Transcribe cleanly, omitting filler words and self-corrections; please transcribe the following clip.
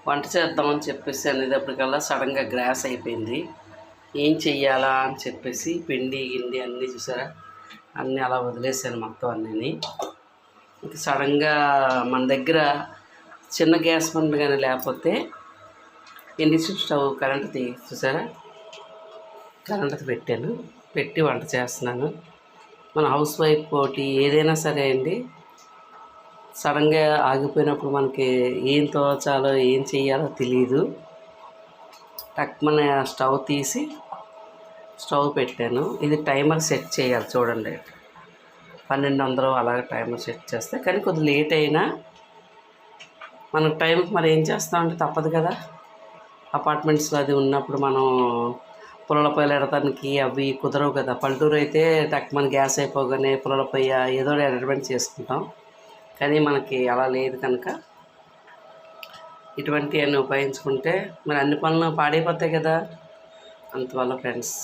వంట చేద్దామని చెప్పేసి అనేటప్పటికల్లా సడన్గా గ్యాస్ అయిపోయింది. ఏం చెయ్యాలా అని చెప్పేసి పిండి గిండి అన్నీ చూసారా, అన్నీ అలా వదిలేసాను మొత్తం అన్నీ. ఇంక సడన్గా మన దగ్గర చిన్న గ్యాస్ బండ కానీ లేకపోతే ఇండక్షన్ స్టవ్ కరెంటుది చూసారా, కరెంటుది పెట్టాను. పెట్టి వంట చేస్తున్నాను. మన హౌస్ వైఫ్ తోటి ఏదైనా సరే అండి, సడన్గా ఆగిపోయినప్పుడు మనకి ఏం తోచాలో ఏం చెయ్యాలో తెలియదు. టక్మన స్టవ్ తీసి స్టవ్ పెట్టాను. ఇది టైమర్ సెట్ చేయాలి చూడండి, 1200 అలాగే టైమర్ సెట్ చేస్తే. కానీ కొద్దిగా లేట్ అయినా మనకు టైంకి మరి ఏం చేస్తామంటే తప్పదు కదా. అపార్ట్మెంట్స్లో అది ఉన్నప్పుడు మనం పుల్లల పొయ్యిలు ఎడటానికి అవి కుదరవు కదా. పల్లెటూరు అయితే టక్మన గ్యాస్ అయిపోగానే పుల్లల పొయ్యి ఏదో అరేంజ్మెంట్ చేసుకుంటాం. కానీ మనకి అలా లేదు కనుక ఇటువంటివన్నీ ఉపయోగించుకుంటే మరి అన్ని పనులు పాడైపోతాయి కదా. అందువల్ల ఫ్రెండ్స్